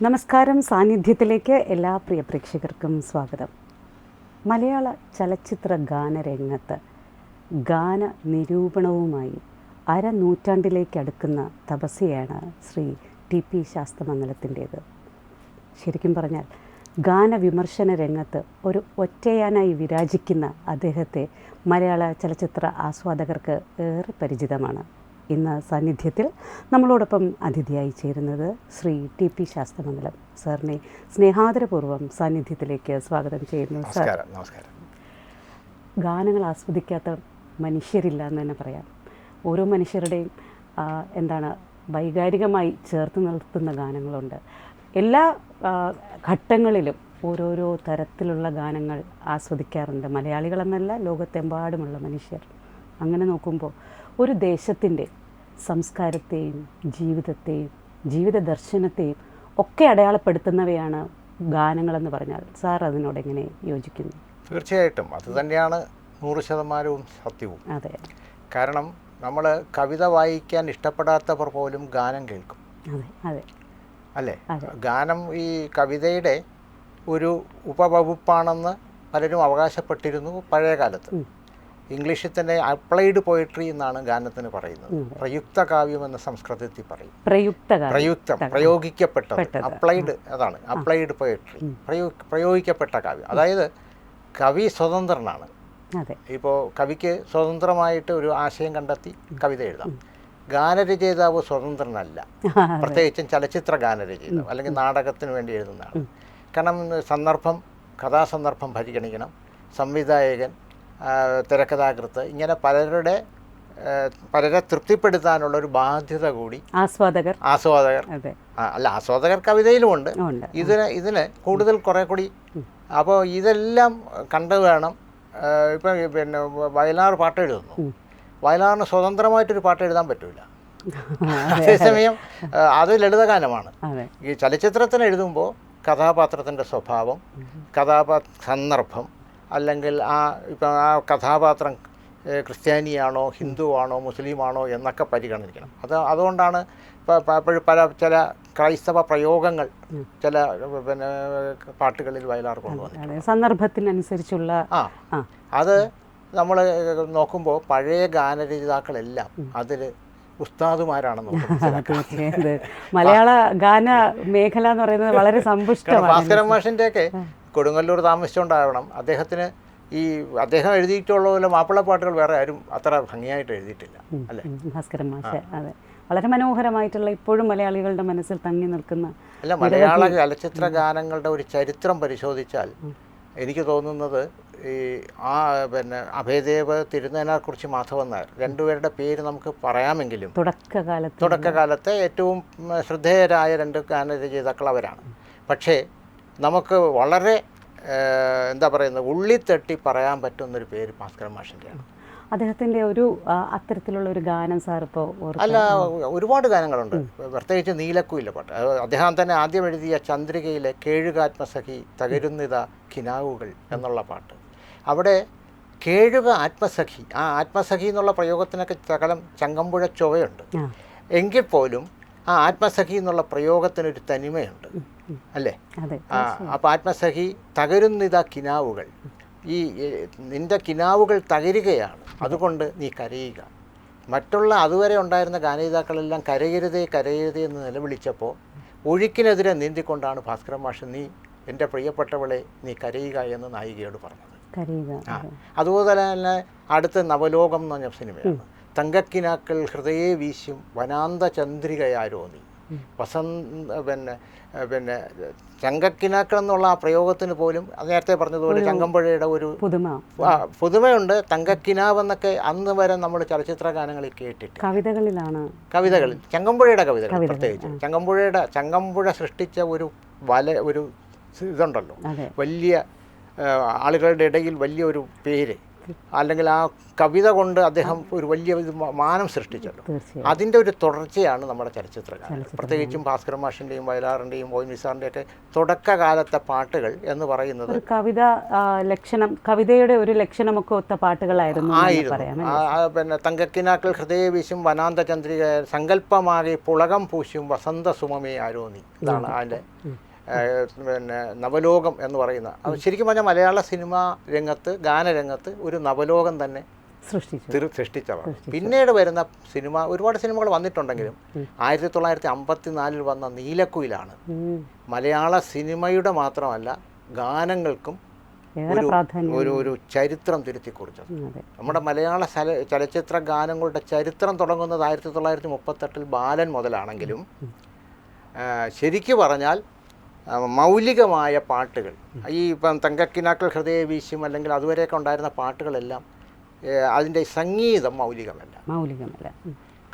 നമസ്കാരം. സാന്നിധ്യത്തിലേക്ക് എല്ലാ പ്രിയ പ്രേക്ഷകർക്കും സ്വാഗതം. മലയാള ചലച്ചിത്ര ഗാനരംഗത്ത് ഗാന നിരൂപണവുമായി അരനൂറ്റാണ്ടിലേക്ക് അടുക്കുന്ന തപസ്യയാണ് ശ്രീ ടി.പി. ശാസ്തമംഗലത്തിൻ്റേത്. ശരിക്കും പറഞ്ഞാൽ ഗാനവിമർശന രംഗത്ത് ഒരു ഒറ്റയാനായി വിരാജിക്കുന്ന അദ്ദേഹത്തെ മലയാള ചലച്ചിത്ര ആസ്വാദകർക്ക് ഏറെ പരിചിതമാണ്. ഇന്ന് സാന്നിധ്യത്തിൽ നമ്മളോടൊപ്പം അതിഥിയായി ചേരുന്നത് ശ്രീ ടി.പി. ശാസ്തമംഗലം. സാറിനെ സ്നേഹാദരപൂർവ്വം സാന്നിധ്യത്തിലേക്ക് സ്വാഗതം ചെയ്യുന്നു. നമസ്കാരം. ഗാനങ്ങൾ ആസ്വദിക്കാത്ത മനുഷ്യരില്ല എന്ന് തന്നെ പറയാം. ഓരോ മനുഷ്യരുടെയും വൈകാരികമായി ചേർത്ത് നിർത്തുന്ന ഗാനങ്ങളുണ്ട്. എല്ലാ ഘട്ടങ്ങളിലും ഓരോരോ തരത്തിലുള്ള ഗാനങ്ങൾ ആസ്വദിക്കാറുണ്ട് മലയാളികളെന്നല്ല, ലോകത്തെമ്പാടുമുള്ള മനുഷ്യർ. അങ്ങനെ നോക്കുമ്പോൾ ഒരു ദേശത്തിൻ്റെ സംസ്കാരത്തെയും ജീവിതത്തെയും ജീവിത ദർശനത്തെയും ഒക്കെ അടയാളപ്പെടുത്തുന്നവയാണ് ഗാനങ്ങളെന്ന് പറഞ്ഞാൽ സാർ അതിനോട് എങ്ങനെ യോജിക്കുന്നു? തീർച്ചയായിട്ടും അത് തന്നെയാണ് 100% സത്യവും. അതെ. കാരണം നമ്മൾ കവിത വായിക്കാൻ ഇഷ്ടപ്പെടാത്തവർ പോലും ഗാനം കേൾക്കും. അതെ അല്ലേ? ഗാനം ഈ കവിതയുടെ ഒരു ഉപവകുപ്പാണെന്ന് പലരും അവകാശപ്പെട്ടിരുന്നു പഴയ കാലത്ത്. ഇംഗ്ലീഷിൽ തന്നെ അപ്ലൈഡ് പോയട്രി എന്നാണ് ഗാനത്തിന് പറയുന്നത്. പ്രയുക്ത കാവ്യം എന്ന സംസ്കൃതത്തിൽ പറയും. പ്രയോഗിക്കപ്പെട്ടത്. അപ്ലൈഡ്, അതാണ് അപ്ലൈഡ് പോയട്രി, പ്രയോഗിക്കപ്പെട്ട കാവ്യം. അതായത് കവി സ്വതന്ത്രനാണ്. ഇപ്പോൾ കവിക്ക് സ്വതന്ത്രമായിട്ട് ഒരു ആശയം കണ്ടെത്തി കവിത എഴുതാം. ഗാനരചയിതാവ് സ്വതന്ത്രനല്ല, പ്രത്യേകിച്ചും ചലച്ചിത്ര ഗാനരചയിതാവ് അല്ലെങ്കിൽ നാടകത്തിന് വേണ്ടി എഴുതുന്നതാണ്. കാരണം കഥാസന്ദർഭം പരിഗണിക്കണം. സംവിധായകൻ, തിരക്കഥാകൃത്ത്, ഇങ്ങനെ പലരെ തൃപ്തിപ്പെടുത്താനുള്ള ഒരു ബാധ്യത കൂടി ആസ്വാദകർ ആസ്വാദകർ കവിതയിലുമുണ്ട്. ഇതിന് കൂടുതൽ കുറെ കൂടി. അപ്പോൾ ഇതെല്ലാം കണ്ടു വേണം. ഇപ്പം പിന്നെ വയലാർ പാട്ട് എഴുതുന്നു. വയലാറിന് സ്വതന്ത്രമായിട്ടൊരു പാട്ട് എഴുതാൻ പറ്റില്ല. അതേസമയം അത് ലളിതഗാനമാണ്. ഈ ചലച്ചിത്രത്തിന് എഴുതുമ്പോൾ കഥാപാത്രത്തിൻ്റെ സ്വഭാവം, സന്ദർഭം, അല്ലെങ്കിൽ ഇപ്പം ആ കഥാപാത്രം ക്രിസ്ത്യാനിയാണോ ഹിന്ദുവാണോ മുസ്ലിമാണോ എന്നൊക്കെ പരിഗണിക്കണം. അതുകൊണ്ടാണ് ചില ക്രൈസ്തവ പ്രയോഗങ്ങൾ ചില പാട്ടുകളിൽ വയലാർ കൊണ്ടുവന്നത് സന്ദർഭത്തിനനുസരിച്ചുള്ള. അത് നമ്മൾ നോക്കുമ്പോൾ പഴയ ഗാനരചയിതാക്കളെല്ലാം അതിൽ ഉസ്താദുമാരാണെന്ന്. മലയാള ഗാന മേഖല എന്ന് പറയുന്നത് വളരെ സമ്പുഷ്ടമാണ്. ഭാസ്കരൻ മാഷിൻ്റെയൊക്കെ കൊടുങ്ങല്ലൂർ താമസിച്ചുകൊണ്ടാവണം അദ്ദേഹം എഴുതിയിട്ടുള്ള പോലെ മാപ്പിളപ്പാട്ടുകൾ വേറെ ആരും അത്ര ഭംഗിയായിട്ട് എഴുതിയിട്ടില്ല, അല്ലേ? ഭാസ്കരൻ മാഷ്, അതെ, വളരെ മനോഹരമായിട്ടുള്ള, ഇപ്പോഴും മലയാളികളുടെ മനസ്സിൽ തങ്ങി നിൽക്കുന്ന. അല്ല, മലയാള ചലച്ചിത്ര ഗാനങ്ങളുടെ ഒരു ചരിത്രം പരിശോധിച്ചാൽ എനിക്ക് തോന്നുന്നത് അഭയദേവ്, തിരുനേനാർകുറിച്ചി, മാധവൻ നായർ രണ്ടുപേരുടെ പേര് നമുക്ക് പറയാമെങ്കിലും തുടക്കകാലത്തെ ഏറ്റവും ശ്രദ്ധേയരായ രണ്ട് ഗാനരചയിതാക്കൾ അവരാണ്. പക്ഷേ നമുക്ക് വളരെ ഉള്ളിത്തട്ടി പറയാൻ പറ്റുന്നൊരു പേര് ഭാസ്കരൻ മാഷിൻ്റെയാണ്. അദ്ദേഹത്തിൻ്റെ ഒരു അത്തരത്തിലുള്ള ഒരു ഗാനം സാർ ഇപ്പോൾ അല്ല, ഒരുപാട് ഗാനങ്ങളുണ്ട്. പ്രത്യേകിച്ച് നീലക്കുയിലെ പാട്ട്. അദ്ദേഹം തന്നെ ആദ്യം എഴുതിയ ചന്ദ്രികയിലെ കേഴുകാത്മസഖി തകരുന്നിത കിനാവുകൾ എന്നുള്ള പാട്ട്. അവിടെ കേഴുക ആത്മസഖി, ആ ആത്മസഖി എന്നുള്ള പ്രയോഗത്തിനൊക്കെ ശകലം ചങ്ങമ്പുഴ ചൊവ്വയുണ്ട്. എങ്കിൽ പോലും ആ ആത്മസഖി എന്നുള്ള പ്രയോഗത്തിനൊരു തനിമയുണ്ട്, അല്ലേ? അപ്പോൾ ആത്മസഖി തകരുന്നിത കിനാവുകൾ, നിൻ്റെ കിനാവുകൾ തകരുകയാണ്, അതുകൊണ്ട് നീ കരയുക. മറ്റുള്ള അതുവരെ ഉണ്ടായിരുന്ന ഗാനരചയിതാക്കളെല്ലാം കരയരുതേ കരയരുതേ എന്ന് നിലവിളിച്ചപ്പോൾ ഒഴുക്കിനെതിരെ നീന്തിക്കൊണ്ടാണ് ഭാസ്കരൻ മാഷ് നീ എൻ്റെ പ്രിയപ്പെട്ടവളെ നീ കരയുക എന്ന് നായികയോട് പറഞ്ഞത്. അതുപോലെ തന്നെ അടുത്ത നവലോകം എന്ന് പറഞ്ഞ സിനിമയാണ്. തങ്കക്കിനാക്കൾ ഹൃദയെ വീശും വനാന്ത ചന്ദ്രികയാരോ നീ. ചങ്കക്കിനാക്കൾ എന്നുള്ള ആ പ്രയോഗത്തിന് പോലും നേരത്തെ പറഞ്ഞതുപോലെ ചങ്ങമ്പുഴയുടെ ഒരു പുതുമയുണ്ട്. തങ്കക്കിനാവെന്നൊക്കെ അന്ന് വരെ നമ്മൾ ചലച്ചിത്ര ഗാനങ്ങളിൽ കേട്ടിട്ട് കവിതകളിൽ ചങ്ങമ്പുഴയുടെ കവിതകൾ, പ്രത്യേകിച്ച് ചങ്ങമ്പുഴ സൃഷ്ടിച്ച ഒരു ഇതുണ്ടല്ലോ, വലിയ ആളുകളുടെ ഇടയിൽ വലിയൊരു പേര്, അല്ലെങ്കിൽ ആ കവിത കൊണ്ട് അദ്ദേഹം ഒരു വലിയ ഇത് മാനം സൃഷ്ടിച്ചല്ലോ. തീർച്ചയായും അതിൻ്റെ ഒരു തുടർച്ചയാണ് നമ്മുടെ ചലച്ചിത്രഗാനം. പ്രത്യേകിച്ചും ഭാസ്കര മാഷിൻ്റെയും വയലാറിൻ്റെയും ഒ. എൻ. വി. സാറിൻ്റെയൊക്കെ തുടക്കകാലത്തെ പാട്ടുകൾ എന്ന് പറയുന്നത് ഒരു ലക്ഷണം, കവിതയുടെ ഒരു ലക്ഷണമൊക്കെ ഒത്ത പാട്ടുകളായിരുന്നു എന്ന് പറയാം. പിന്നെ തങ്കക്കിനാക്കൾ ഹൃദയ വീശും വനാന്ത ചന്ദ്രിക സങ്കല്പമാകെ പുളകം പൂശും വസന്ത സുമമേ ആരോന്നി, ഇതാണ് അതിൻ്റെ പിന്നെ നവലോകം എന്ന് പറയുന്ന. ശരിക്കും പറഞ്ഞാൽ മലയാള സിനിമാ രംഗത്ത് ഗാനരംഗത്ത് ഒരു നവലോകം തന്നെ സൃഷ്ടിച്ചതാണ്. പിന്നീട് വരുന്ന സിനിമ, ഒരുപാട് സിനിമകൾ വന്നിട്ടുണ്ടെങ്കിലും 1954 വന്ന നീലക്കുയിലാണ് മലയാള സിനിമയുടെ മാത്രമല്ല ഗാനങ്ങൾക്കും ഒരു ചരിത്രം തിരുത്തിക്കുറിച്ചത്. നമ്മുടെ മലയാള ചലച്ചിത്ര ഗാനങ്ങളുടെ ചരിത്രം തുടങ്ങുന്നത് 1938 ബാലൻ മുതലാണെങ്കിലും ശരിക്കു പറഞ്ഞാൽ മൗലികമായ പാട്ടുകൾ, ഈ ഇപ്പം തങ്കക്കിനാക്കൾ ഹൃദയ വീശും അല്ലെങ്കിൽ അതുവരെയൊക്കെ ഉണ്ടായിരുന്ന പാട്ടുകളെല്ലാം അതിൻ്റെ സംഗീതം മൗലികമല്ല.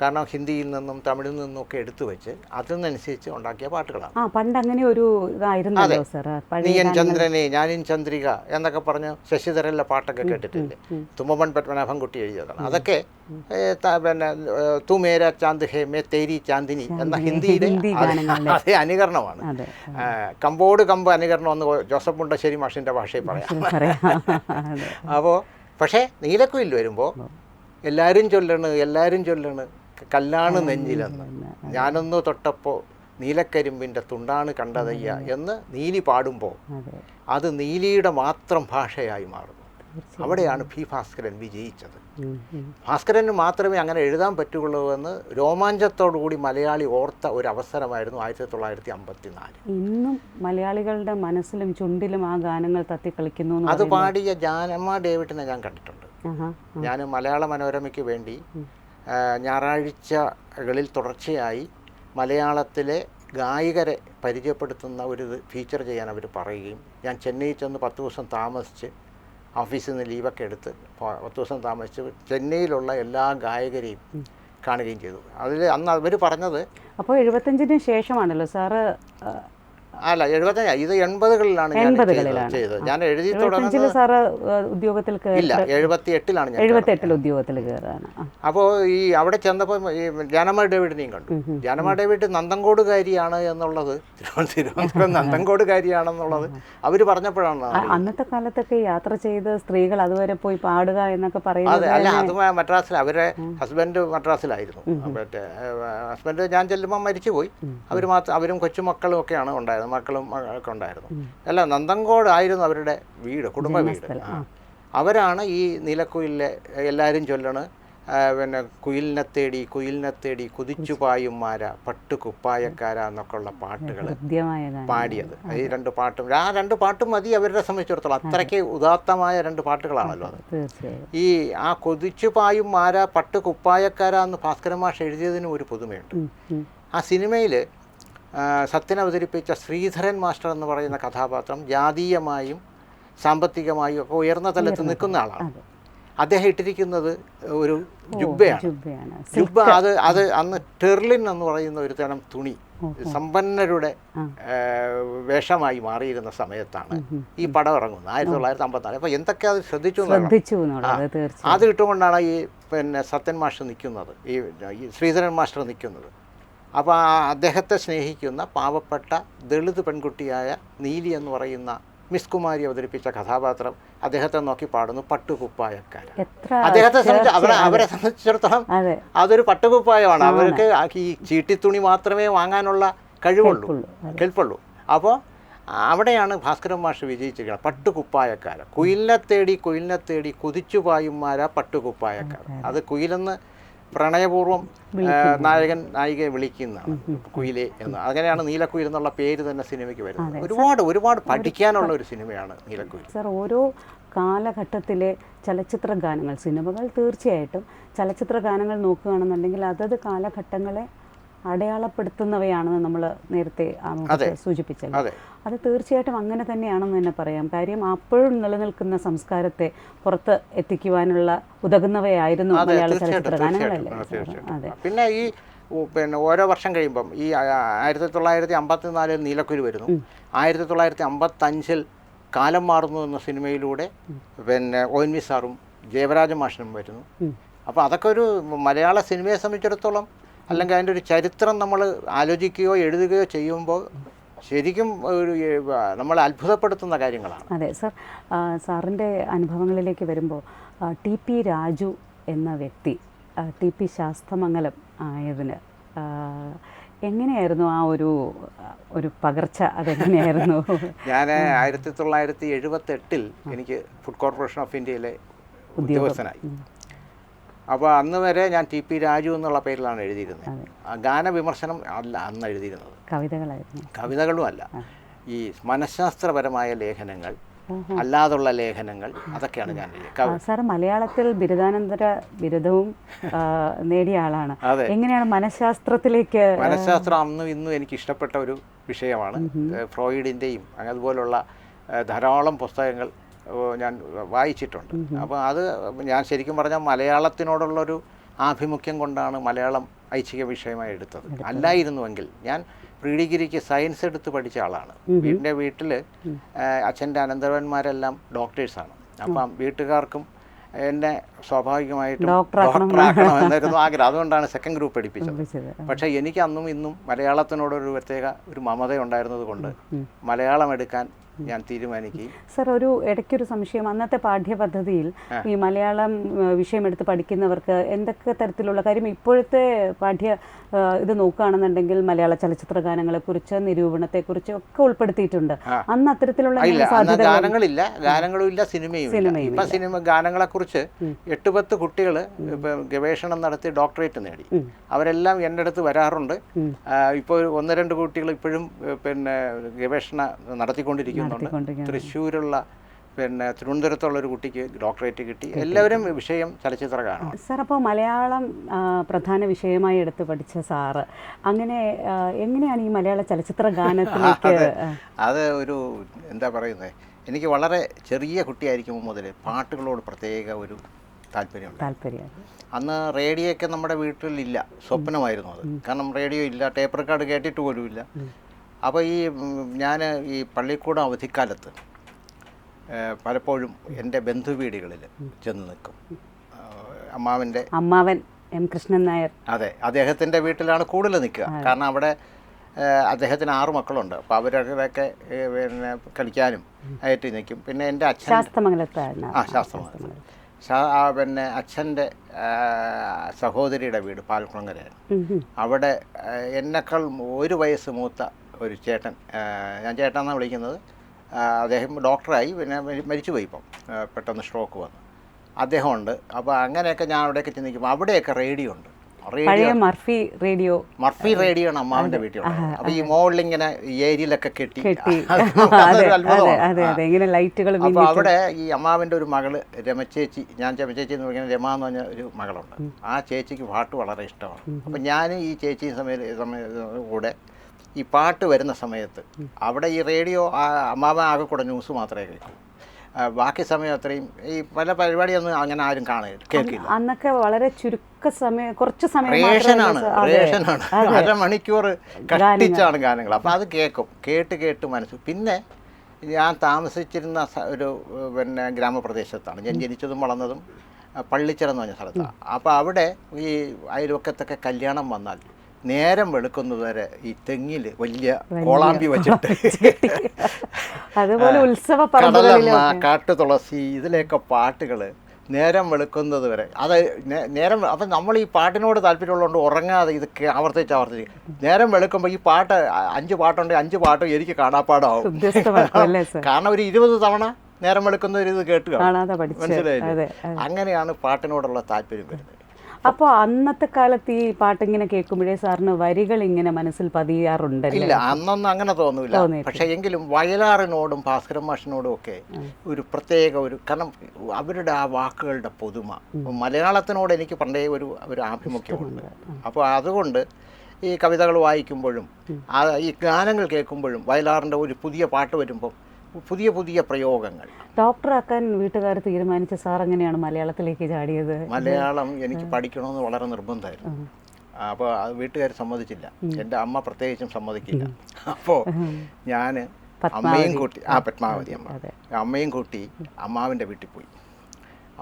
കാരണം ഹിന്ദിയിൽ നിന്നും തമിഴിൽ നിന്നും ഒക്കെ എടുത്തു വെച്ച് അതിനനുസരിച്ച് ഉണ്ടാക്കിയ പാട്ടുകളാണ്. പണ്ട് അങ്ങനെ ഒരു ഇതായിരുന്നല്ലോ സർ. നീയൻ ചന്ദ്രനെ ഞാനിൻ ചന്ദ്രിക എന്നൊക്കെ പറഞ്ഞ് ശശിധരനിലെ പാട്ടൊക്കെ കേട്ടിട്ടില്ലേ? തുമ്മപ്പൻ പത്മനാഭൻകുട്ടി എഴുതിയതാണ്. അതൊക്കെ പിന്നെ തു മേരാ ചാന്ദ് ഹേ മേ തേരി ചാന്ദിനി എന്ന ഹിന്ദിയിലെ അതേ അനുകരണമാണ്. കമ്പോട് കമ്പ് അനുകരണം എന്ന് ജോസഫ് മുണ്ടശ്ശേരി മാഷിൻ്റെ ഭാഷയിൽ പറയാം. അപ്പോൾ പക്ഷേ നീലക്കുയിൽ വരുമ്പോൾ എല്ലാവരും ചൊല്ലണ് കല്ലാണ് നെഞ്ചിലെന്ന്, ഞാനൊന്ന് തൊട്ടപ്പോൾ നീലക്കരിമ്പിൻ്റെ തുണ്ടാണ് കണ്ടതയ്യ എന്ന് നീലി പാടുമ്പോൾ അത് നീലിയുടെ മാത്രം ഭാഷയായി മാറുന്നു. അവിടെയാണ് പി. ഭാസ്കരൻ വിജയിച്ചത്. ഭാസ്കരന് മാത്രമേ അങ്ങനെ എഴുതാൻ പറ്റുള്ളൂ എന്ന് രോമാഞ്ചത്തോടുകൂടി മലയാളി ഓർത്ത ഒരു അവസരമായിരുന്നു 1954. ഇന്നും മലയാളികളുടെ മനസ്സിലും ചുണ്ടിലും ആ ഗാനങ്ങൾ തത്തിക്കളിക്കുന്നു. അത് പാടിയ ജാനമ്മ ഡേവിഡിനെ ഞാൻ കണ്ടിട്ടുണ്ട്. ഞാൻ മലയാള മനോരമയ്ക്ക് വേണ്ടി ഞായറാഴ്ചകളിൽ തുടർച്ചയായി മലയാളത്തിലെ ഗായകരെ പരിചയപ്പെടുത്തുന്ന ഒരു ഫീച്ചർ ചെയ്യാൻ അവർ പറയുകയും ഞാൻ ചെന്നൈയിൽ ചെന്ന് 10 ദിവസം താമസിച്ച് ഓഫീസിൽ നിന്ന് ലീവൊക്കെ എടുത്ത് 10 ദിവസം താമസിച്ച് ചെന്നൈയിലുള്ള എല്ലാ ഗായകരെയും കാണുകയും ചെയ്തു. അതിൽ അന്ന് അവർ പറഞ്ഞത്, അപ്പോൾ 75-ന് ശേഷമാണല്ലോ സാറ്? അല്ല, 75, ഇത് 80-കളിലാണ് ചെയ്തത്. ഞാൻ എഴുതി തുടങ്ങുന്നത് ഉദ്യോഗത്തിൽ ഇല്ല, 78-ലാണ് ഞാൻ. 78-ൽ ഉദ്യോഗത്തിൽ കയറാണ്. അപ്പോൾ ഈ അവിടെ ചെന്നപ്പോൾ ഈ ജാനമ്മ ഡേവിഡിനെയും കണ്ടു. ജാനമ്മ ഡേവിഡ് നന്തൻകോടുകാരിയാണ് എന്നുള്ളത്, തിരുവനന്തപുരം നന്തൻകോടുകാരിയാണെന്നുള്ളത് അവർ പറഞ്ഞപ്പോഴാണ്. അന്നത്തെ കാലത്തൊക്കെ യാത്ര ചെയ്ത് സ്ത്രീകൾ അതുവരെ പോയി പാടുക എന്നൊക്കെ പറയുന്നത്. അല്ല, അത് മദ്രാസിൽ, അവരെ ഹസ്ബൻഡ് മദ്രാസിലായിരുന്നു. മറ്റേ ഹസ്ബൻഡ് ഞാൻ ചെല്ലുമ്പോൾ മരിച്ചുപോയി. അവരും കൊച്ചുമക്കളും ഒക്കെയാണ് ഉണ്ടായിരുന്നത്, മക്കളും ഒക്കെ ഉണ്ടായിരുന്നു. അല്ല, നന്തൻകോട് ആയിരുന്നു അവരുടെ വീട്, കുടുംബ വീട്. അവരാണ് ഈ നീലക്കുയിലെ എല്ലാവരും ചൊല്ലണ് പിന്നെ കുയിലിനെ തേടി കുതിച്ചു പായുമാര പട്ടുകുപ്പായക്കാര എന്നൊക്കെ ഉള്ള പാട്ടുകൾ പാടിയത്. ഈ 2 പാട്ടും, ആ 2 പാട്ടും മതി അവരെ സംബന്ധിച്ചിടത്തോളം. അത്രയ്ക്ക് ഉദാത്തമായ 2 പാട്ടുകളാണല്ലോ അത്. ഈ ആ കുതിച്ചു പായുമാര പട്ടുകുപ്പായക്കാര എന്ന് ഭാസ്കരൻ മാഷ് എഴുതിയതിനും ഒരു പുതുമയുണ്ട്. ആ സിനിമയിൽ സത്യൻ അവതരിപ്പിച്ച ശ്രീധരൻ മാസ്റ്റർ എന്ന് പറയുന്ന കഥാപാത്രം ജാതീയമായും സാമ്പത്തികമായും ഒക്കെ ഉയർന്ന തലത്തിൽ നിൽക്കുന്ന ആളാണ്. അദ്ദേഹം ഇട്ടിരിക്കുന്നത് ഒരു ജുബ്ബയാണ്. ജുബ്ബ അത് അന്ന് ടെർലിൻ എന്ന് പറയുന്ന ഒരു തരം തുണി സമ്പന്നരുടെ വേഷമായി മാറിയിരുന്ന സമയത്താണ് ഈ പടം ഇറങ്ങുന്നത് 1954. അപ്പോൾ എന്തൊക്കെ അത് ശ്രദ്ധിച്ചു അത് ഇട്ടുകൊണ്ടാണ് ഈ പിന്നെ സത്യൻ മാസ്റ്റർ നിൽക്കുന്നത്, ഈ ശ്രീധരൻ മാസ്റ്റർ നിൽക്കുന്നത്. അപ്പോൾ അദ്ദേഹത്തെ സ്നേഹിക്കുന്ന പാവപ്പെട്ട ദളിത് പെൺകുട്ടിയായ നീലി എന്ന് പറയുന്ന മിസ് കുമാരി അവതരിപ്പിച്ച കഥാപാത്രം അദ്ദേഹത്തെ നോക്കി പാടുന്നു പട്ടുകുപ്പായക്കാരൻ. അദ്ദേഹത്തെ സംബന്ധിച്ച് അവരെ സംബന്ധിച്ചിടത്തോളം അതൊരു പട്ടുകുപ്പായമാണ്. അവർക്ക് ഈ ചീട്ടിത്തുണി മാത്രമേ വാങ്ങാനുള്ള കെൽപ്പുള്ളൂ. അപ്പോൾ അവിടെയാണ് ഭാസ്കരൻ മാഷ് വിജയിച്ചിരിക്കുന്നത്. പട്ടുകുപ്പായക്കാരൻ, കുയിലിനെ തേടി കുതിച്ചു പായുമാര പട്ടുകുപ്പായക്കാരൻ. അത് കുയിലെന്ന് പ്രണയപൂർവ്വം നായികയെ വിളിക്കുന്നതാണ്, കുയിലേ എന്ന്. അങ്ങനെയാണ് നീലക്കുയിൽ എന്നുള്ള പേര് തന്നെ സിനിമയ്ക്ക് വരുന്നത്. ഒരുപാട് പഠിക്കാനുള്ള ഒരു സിനിമയാണ് നീലക്കുയിൽ. സാർ, ഓരോ കാലഘട്ടത്തിലെ ചലച്ചിത്ര ഗാനങ്ങൾ, സിനിമകൾ തീർച്ചയായിട്ടും ചലച്ചിത്ര ഗാനങ്ങൾ നോക്കുകയാണെന്നുണ്ടെങ്കിൽ അതത് കാലഘട്ടങ്ങളെ അടയാളപ്പെടുത്തുന്നവയാണെന്ന് നമ്മൾ നേരത്തെ സൂചിപ്പിച്ചല്ലോ. അത് തീർച്ചയായിട്ടും അങ്ങനെ തന്നെയാണെന്ന് തന്നെ പറയാം. കാര്യം അപ്പോഴും നിലനിൽക്കുന്ന സംസ്കാരത്തെ പുറത്ത് എത്തിക്കുവാനുള്ള ഉതകുന്നവയായിരുന്നു മലയാള ചലച്ചിത്ര ഗാനങ്ങളല്ലേ? അതെ. പിന്നെ ഈ ഓരോ വർഷം കഴിയുമ്പം ഈ 1954 നീലക്കുയിൽ വരുന്നു. 1955 കാലം മാറുന്നു എന്ന സിനിമയിലൂടെ പിന്നെ ഒ. എൻ. വി. സാറും ജയവരാജ മാഷിനും വരുന്നു. അപ്പോൾ അതൊക്കെ ഒരു മലയാള സിനിമയെ സംബന്ധിച്ചിടത്തോളം അല്ലെങ്കിൽ അതിൻ്റെ ഒരു ചരിത്രം നമ്മൾ ആലോചിക്കുകയോ എഴുതുകയോ ചെയ്യുമ്പോൾ ശരിക്കും ഒരു നമ്മൾ അത്ഭുതപ്പെടുത്തുന്ന കാര്യങ്ങളാണ്. അതെ സർ, സാറിൻ്റെ അനുഭവങ്ങളിലേക്ക് വരുമ്പോൾ ടി.പി. രാജു എന്ന വ്യക്തി ടി.പി. ശാസ്തമംഗലം ആയതിന് എങ്ങനെയായിരുന്നു ആ ഒരു പകർച്ച? അതെങ്ങനെയായിരുന്നു? ഞാൻ 1978 എനിക്ക് ഫുഡ് കോർപ്പറേഷൻ ഓഫ് ഇന്ത്യയിലെ ഉദ്യോഗസ്ഥനായി. അപ്പോൾ അന്ന് വരെ ഞാൻ ടി.പി. രാജു എന്നുള്ള പേരിലാണ് എഴുതിയിരുന്നത്. ഗാനവിമർശനം അല്ല അന്ന് എഴുതിയിരുന്നത്, കവിതകളും അല്ല, ഈ മനഃശാസ്ത്രപരമായ ലേഖനങ്ങൾ, അല്ലാതുള്ള ലേഖനങ്ങൾ, അതൊക്കെയാണ് ഞാൻ എഴുതിയത്. സാർ മലയാളത്തിൽ ബിരുദാനന്തര ബിരുദവും നേടിയ ആളാണ്. എങ്ങനെയാണ് മനഃശാസ്ത്രത്തിലേക്ക്? മനഃശാസ്ത്രം അന്നും ഇന്നും എനിക്ക് ഇഷ്ടപ്പെട്ട ഒരു വിഷയമാണ്. ഫ്രോയിഡിൻ്റെയും അതുപോലുള്ള ധാരാളം പുസ്തകങ്ങൾ ഞാൻ വായിച്ചിട്ടുണ്ട്. അപ്പോൾ അത് ഞാൻ ശരിക്കും പറഞ്ഞാൽ മലയാളത്തിനോടുള്ളൊരു ആഭിമുഖ്യം കൊണ്ടാണ് മലയാളം ഐച്ഛിക വിഷയമായി എടുത്തത്. അല്ലായിരുന്നുവെങ്കിൽ ഞാൻ പ്രീ ഡിഗ്രിക്ക് സയൻസ് എടുത്ത് പഠിച്ച ആളാണ്. എൻ്റെ വീട്ടിൽ അച്ഛൻ്റെ അനന്തരവന്മാരെല്ലാം ഡോക്ടേഴ്സാണ്. അപ്പം വീട്ടുകാർക്കും എന്നെ സ്വാഭാവികമായിട്ടും ഡോക്ടറാക്കണമെന്നായിരുന്നു ആഗ്രഹം. അതുകൊണ്ടാണ് സെക്കൻഡ് ഗ്രൂപ്പ് പഠിപ്പിച്ചത്. പക്ഷേ എനിക്ക് അന്നും ഇന്നും മലയാളത്തിനോടൊരു പ്രത്യേക ഒരു മമതയുണ്ടായിരുന്നത് കൊണ്ട് മലയാളം എടുക്കാൻ ഞാൻ തീരുമാനിക്കുകയും. സർ, ഇടയ്ക്കൊരു സംശയം, അന്നത്തെ പാഠ്യപദ്ധതിയിൽ ഈ മലയാളം വിഷയം എടുത്ത് പഠിക്കുന്നവർക്ക് എന്തൊക്കെ തരത്തിലുള്ള കാര്യം ഇപ്പോഴത്തെ ഇത് നോക്കുകയാണെന്നുണ്ടെങ്കിൽ മലയാള ചലച്ചിത്ര ഗാനങ്ങളെക്കുറിച്ച്, നിരൂപണത്തെക്കുറിച്ച് ഒക്കെ ഉൾപ്പെടുത്തിയിട്ടുണ്ട്. അന്ന് അത്തരത്തിലുള്ള ഗാനങ്ങളില്ല, ഗാനങ്ങളും ഇല്ല, സിനിമയും ഇല്ല. ഇപ്പം സിനിമ ഗാനങ്ങളെക്കുറിച്ച് 8-10 കുട്ടികൾ ഗവേഷണം നടത്തി ഡോക്ടറേറ്റ് നേടി. അവരെല്ലാം എൻ്റെ അടുത്ത് വരാറുണ്ട്. ഇപ്പോൾ 1-2 കുട്ടികൾ ഇപ്പോഴും ഗവേഷണം നടത്തിക്കൊണ്ടിരിക്കുന്നു. തൃശ്ശൂരുള്ള തിരുവനന്തപുരത്തുള്ള ഒരു കുട്ടിക്ക് ഡോക്ടറേറ്റ് കിട്ടി. എല്ലാവരും വിഷയം ചലച്ചിത്ര ഗാനം. സാർ, അപ്പോൾ മലയാളം പ്രധാന വിഷയമായി എടുത്ത് പഠിച്ച സാറ് എങ്ങനെയാണ് ഈ മലയാള ചലച്ചിത്ര ഗാനത്തിലേക്ക്? അത് ഒരു എന്താ പറയുന്നത്, എനിക്ക് വളരെ ചെറിയ കുട്ടിയായിരിക്കുമ്പോൾ മുതൽ പാട്ടുകളോട് പ്രത്യേക ഒരു താല്പര്യം. അന്ന് റേഡിയോ ഒക്കെ നമ്മുടെ വീട്ടിലില്ല, സ്വപ്നമായിരുന്നു അത്. കാരണം റേഡിയോ ഇല്ല, ടേപ്പ് റെക്കോർഡ് കേട്ടിട്ട് പോലുമില്ല. അപ്പോൾ ഞാൻ ഈ പള്ളിക്കൂടം അവധിക്കാലത്ത് പലപ്പോഴും എൻ്റെ ബന്ധുവീടുകളിൽ ചെന്ന് നിൽക്കും. അമ്മാവൻ എം കൃഷ്ണൻ നായർ, അതെ, അദ്ദേഹത്തിൻ്റെ വീട്ടിലാണ് കൂടുതൽ നിൽക്കുക. കാരണം അവിടെ അദ്ദേഹത്തിന് 6 മക്കളുണ്ട്. അപ്പോൾ അവരൊക്കെ കളിക്കാനും ആയിട്ട് നിൽക്കും. പിന്നെ എൻ്റെ അച്ഛൻ ശാസ്തമംഗലം, അച്ഛൻ്റെ സഹോദരിയുടെ വീട് പാൽക്കുളങ്ങരയാണ്. അവിടെ എന്നെക്കാൾ 1 വയസ്സ് മൂത്ത ഒരു ചേട്ടൻ, ഞാൻ ചേട്ടനാണ് വിളിക്കുന്നത്, അദ്ദേഹം ഡോക്ടറായി, പിന്നെ മരിച്ചുപോയി. ഇപ്പം പെട്ടെന്ന് സ്ട്രോക്ക് വന്നു. അദ്ദേഹമുണ്ട്. അപ്പോൾ അങ്ങനെയൊക്കെ ഞാൻ അവിടെയൊക്കെ ചെന്നിരിക്കുമ്പോൾ അവിടെയൊക്കെ റേഡിയോ ഉണ്ട്. മർഫി റേഡിയോ ആണ് അമ്മാവിൻ്റെ വീട്ടിലുള്ളത്. അപ്പോൾ ഈ മോളിലിങ്ങനെ ഏരിയയിലൊക്കെ കെട്ടി അപ്പോൾ അവിടെ ഈ അമ്മാവിൻ്റെ ഒരു മകള് രമചേച്ചി, ഞാൻ രമചേച്ചി എന്ന് വിളിക്കുന്ന രമ എന്ന് പറഞ്ഞ ഒരു മകളുണ്ട്. ആ ചേച്ചിക്ക് പാട്ട് വളരെ ഇഷ്ടമാണ്. അപ്പം ഞാൻ ഈ ചേച്ചി കൂടെ ഈ പാട്ട് വരുന്ന സമയത്ത് അവിടെ ഈ റേഡിയോ അമ്മാവൻ ആകെ കൂടെ ന്യൂസ് മാത്രമേ കേൾക്കൂ. ബാക്കി സമയം അത്രയും ഈ പല പരിപാടിയൊന്നും അങ്ങനെ ആരും കേൾക്കില്ല. അന്നൊക്കെ വളരെ കുറച്ച് സമയം റേഷനാണ്. 1/2 മണിക്കൂർ കഷ്ടിച്ചാണ് ഗാനങ്ങൾ. അപ്പോൾ അത് കേട്ട് മനസ്സ്. പിന്നെ ഞാൻ താമസിച്ചിരുന്ന ഒരു ഗ്രാമപ്രദേശത്താണ് ഞാൻ ജനിച്ചതും വളർന്നതും. പള്ളിച്ചിറ എന്ന് പറഞ്ഞ സ്ഥലത്താണ്. അപ്പോൾ അവിടെ ഈ അയൽവക്കത്തൊക്കെ കല്യാണം വന്നാൽ നേരം വെളുക്കുന്നത് വരെ ഈ തെങ്ങിൽ വലിയ കോളാമ്പി വെച്ചിട്ട് അതുപോലെ ഉത്സവ കാട്ടു തുളസി ഇതിലെയൊക്കെ പാട്ടുകൾ നേരം വെളുക്കുന്നത് വരെ. അത് നേരം അപ്പം നമ്മൾ ഈ പാട്ടിനോട് താല്പര്യമുള്ളതുകൊണ്ട് ഉറങ്ങാതെ ഇതൊക്കെ ആവർത്തിച്ച് നേരം വെളുക്കുമ്പോൾ ഈ പാട്ട് 5 പാട്ടുണ്ടെങ്കിൽ 5 പാട്ടും എനിക്ക് കാണാപ്പാടാവും. കാരണം ഒരു 20 തവണ നേരം വെളുക്കുന്ന ഒരു ഇത് കേട്ട് മനസ്സിലായില്ലേ? അങ്ങനെയാണ് പാട്ടിനോടുള്ള താല്പര്യം വരുന്നത്. അപ്പോൾ അന്നത്തെ കാലത്ത് ഈ പാട്ടിങ്ങനെ കേൾക്കുമ്പോഴേ സാറിന് വരികൾ ഇങ്ങനെ മനസ്സിൽ പതിയാറുണ്ടല്ലോ? ഇല്ല, അന്നൊന്നും അങ്ങനെ തോന്നില്ല. പക്ഷേ എങ്കിലും വയലാറിനോടും ഭാസ്കരൻ മാഷിനോടും ഒക്കെ ഒരു പ്രത്യേക കാരണം അവരുടെ ആ വാക്കുകളുടെ പുതുമ, മലയാളത്തിനോട് എനിക്ക് പണ്ടേ ഒരു ആഭിമുഖ്യമുണ്ട്. അപ്പോൾ അതുകൊണ്ട് ഈ കവിതകൾ വായിക്കുമ്പോഴും ഈ ഗാനങ്ങൾ കേൾക്കുമ്പോഴും വയലാറിൻ്റെ ഒരു പുതിയ പാട്ട് വരുമ്പോൾ പുതിയ പ്രയോഗങ്ങൾ. ഡോക്ടറാക്കാൻ വീട്ടുകാർ തീരുമാനിച്ച സാർ എങ്ങനെയാണ് മലയാളത്തിലേക്ക് ചാടിയത്? മലയാളം എനിക്ക് പഠിക്കണമെന്ന് വളരെ നിർബന്ധമായിരുന്നു. അപ്പോൾ അത് വീട്ടുകാർ സമ്മതിച്ചില്ല. എൻ്റെ അമ്മ പ്രത്യേകിച്ചും സമ്മതിക്കില്ല. അപ്പോൾ ഞാൻ അമ്മയും കൂട്ടി പത്മാവതി അമ്മയും കൂട്ടി അമ്മാവിൻ്റെ വീട്ടിൽ പോയി.